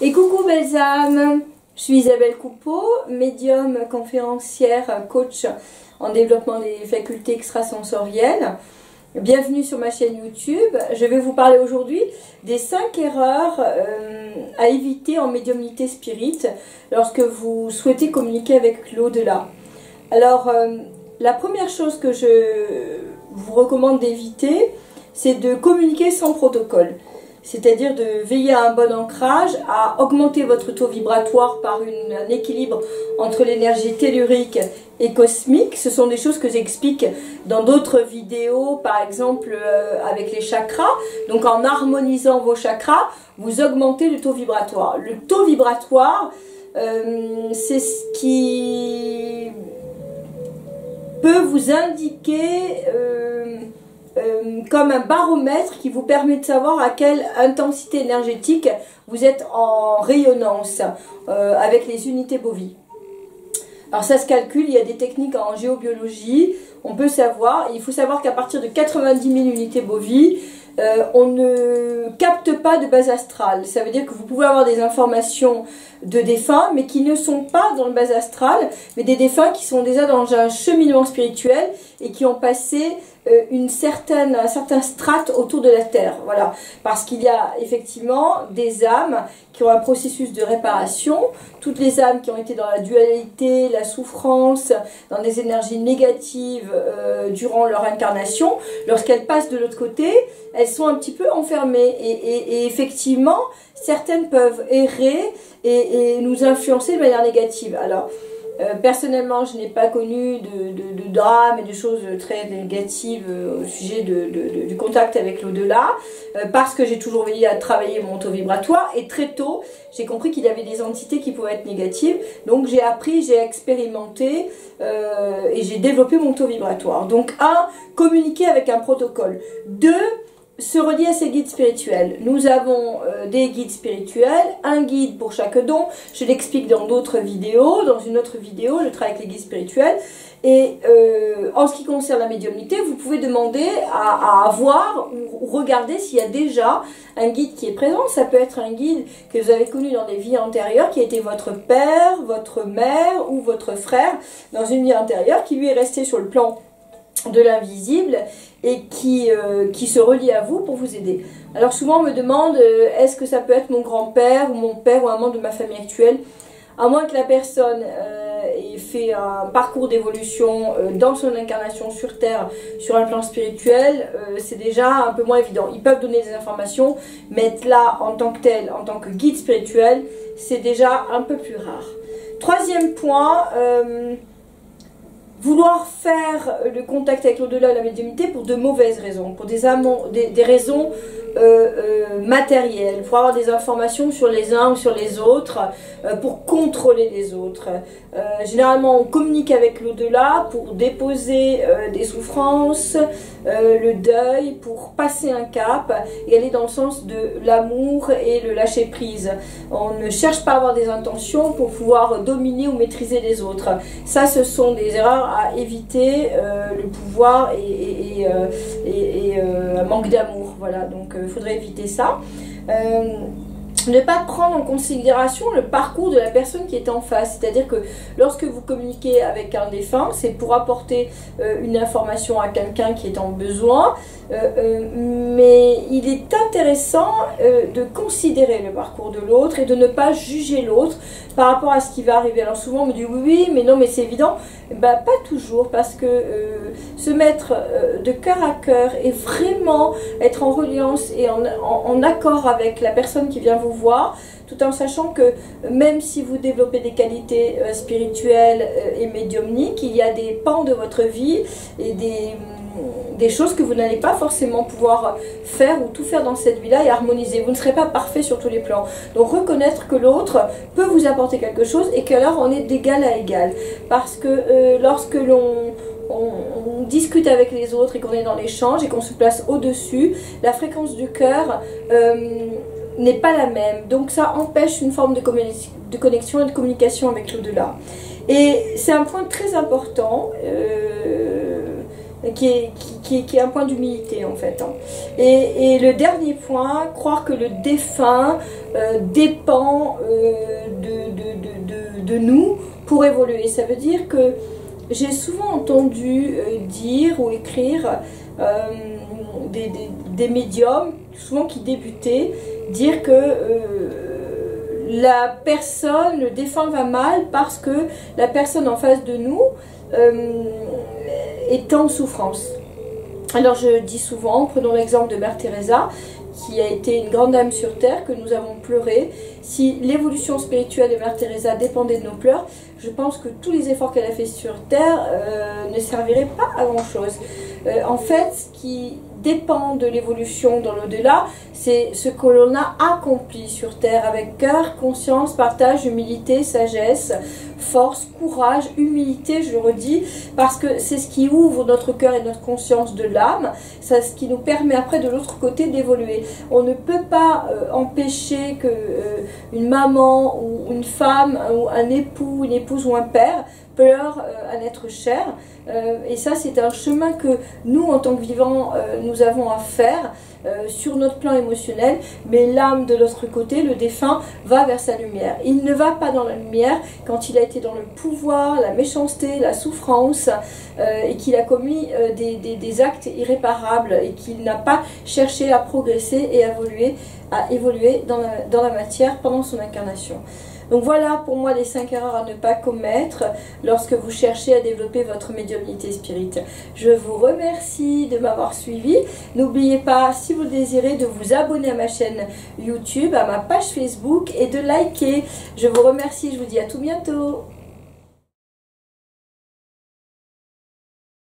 Et coucou belles âmes, je suis Isabelle Coupeau, médium, conférencière, coach en développement des facultés extrasensorielles. Bienvenue sur ma chaîne YouTube. Je vais vous parler aujourd'hui des 5 erreurs à éviter en médiumnité spirit lorsque vous souhaitez communiquer avec l'au-delà. Alors, la première chose que je vous recommande d'éviter, c'est de communiquer sans protocole. C'est-à-dire de veiller à un bon ancrage, à augmenter votre taux vibratoire par un équilibre entre l'énergie tellurique et cosmique. Ce sont des choses que j'explique dans d'autres vidéos, par exemple avec les chakras. Donc en harmonisant vos chakras, vous augmentez le taux vibratoire. Le taux vibratoire, c'est ce qui peut vous indiquer comme un baromètre qui vous permet de savoir à quelle intensité énergétique vous êtes en rayonnance avec les unités bovies. Alors ça se calcule, il y a des techniques en géobiologie, on peut savoir, il faut savoir qu'à partir de 90 000 unités bovies, on ne capte pas de base astrale. Ça veut dire que vous pouvez avoir des informations de défunts, mais qui ne sont pas dans le base astral, mais des défunts qui sont déjà dans un cheminement spirituel et qui ont passé un certain strate autour de la Terre. Voilà. Parce qu'il y a effectivement des âmes qui ont un processus de réparation. Toutes les âmes qui ont été dans la dualité, la souffrance, dans des énergies négatives durant leur incarnation, lorsqu'elles passent de l'autre côté, elles sont un petit peu enfermées. Et effectivement, certaines peuvent errer et nous influencer de manière négative. Alors, personnellement, je n'ai pas connu de drame et de choses très négatives au sujet du contact avec l'au-delà, parce que j'ai toujours veillé à travailler mon taux vibratoire, et très tôt, j'ai compris qu'il y avait des entités qui pouvaient être négatives, donc j'ai appris, j'ai expérimenté, et j'ai développé mon taux vibratoire. Donc 1, communiquer avec un protocole. 2, se relier à ses guides spirituels. Nous avons des guides spirituels, un guide pour chaque don. Je l'explique dans d'autres vidéos. Dans une autre vidéo, je travaille avec les guides spirituels. Et en ce qui concerne la médiumnité, vous pouvez demander à voir ou regarder s'il y a déjà un guide qui est présent. Ça peut être un guide que vous avez connu dans des vies antérieures, qui a été votre père, votre mère ou votre frère dans une vie antérieure, qui lui est resté sur le plan de l'invisible et qui se relie à vous pour vous aider. Alors souvent on me demande est-ce que ça peut être mon grand-père ou mon père ou un membre de ma famille actuelle, à moins que la personne ait fait un parcours d'évolution dans son incarnation sur Terre, sur un plan spirituel, c'est déjà un peu moins évident. Ils peuvent donner des informations, mais être là en tant que tel, en tant que guide spirituel, c'est déjà un peu plus rare. Troisième point, vouloir faire le contact avec l'au-delà, la médiumnité, pour de mauvaises raisons, pour des raisons matérielles, pour avoir des informations sur les uns ou sur les autres, pour contrôler les autres. Généralement, on communique avec l'au-delà pour déposer des souffrances, le deuil, pour passer un cap et aller dans le sens de l'amour et le lâcher prise. On ne cherche pas à avoir des intentions pour pouvoir dominer ou maîtriser les autres. Ça, ce sont des erreurs à éviter, le pouvoir et un manque d'amour. Voilà, donc il faudrait éviter ça. Ne pas prendre en considération le parcours de la personne qui est en face. C'est-à-dire que lorsque vous communiquez avec un défunt, c'est pour apporter une information à quelqu'un qui est en besoin, mais il est intéressant de considérer le parcours de l'autre et de ne pas juger l'autre par rapport à ce qui va arriver. Alors souvent on me dit oui, mais non, mais c'est évident. Ben, pas toujours, parce que se mettre de cœur à cœur et vraiment être en reliance et en accord avec la personne qui vient vous voir, tout en sachant que même si vous développez des qualités spirituelles et médiumniques, il y a des pans de votre vie et des choses que vous n'allez pas forcément pouvoir faire ou tout faire dans cette vie-là et harmoniser. Vous ne serez pas parfait sur tous les plans. Donc reconnaître que l'autre peut vous apporter quelque chose et qu'alors on est d'égal à égal. Parce que lorsque on discute avec les autres et qu'on est dans l'échange et qu'on se place au-dessus, la fréquence du cœur n'est pas la même. Donc ça empêche une forme de connexion et de communication avec l'au-delà. Et c'est un point très important qui qui est un point d'humilité en fait. Et le dernier point, croire que le défunt dépend de nous pour évoluer. Ça veut dire que j'ai souvent entendu dire ou écrire des médiums, souvent qui débutaient, dire que la personne, le défunt va mal parce que la personne en face de nous est en souffrance. Alors je dis souvent, prenons l'exemple de Mère Teresa, qui a été une grande âme sur terre, que nous avons pleuré. Si l'évolution spirituelle de Mère Teresa dépendait de nos pleurs, je pense que tous les efforts qu'elle a fait sur terre ne serviraient pas à grand chose. En fait, ce qui dépend de l'évolution dans l'au-delà, c'est ce que l'on a accompli sur terre avec cœur, conscience, partage, humilité, sagesse, force, courage, humilité, je le redis, parce que c'est ce qui ouvre notre cœur et notre conscience de l'âme, c'est ce qui nous permet après de l'autre côté d'évoluer. On ne peut pas empêcher que une maman ou une femme ou un époux, une épouse ou un père pleure un être cher, et ça c'est un chemin que nous en tant que vivants nous avons à faire sur notre plan émotionnel, mais l'âme de l'autre côté, le défunt, va vers sa lumière. Il ne va pas dans la lumière quand il a été dans le pouvoir, la méchanceté, la souffrance, et qu'il a commis des actes irréparables et qu'il n'a pas cherché à progresser et à évoluer dans la matière pendant son incarnation. Donc voilà pour moi les 5 erreurs à ne pas commettre lorsque vous cherchez à développer votre médiumnité spirituelle. Je vous remercie de m'avoir suivi. N'oubliez pas, si vous le désirez, de vous abonner à ma chaîne YouTube, à ma page Facebook et de liker. Je vous remercie, je vous dis à tout bientôt.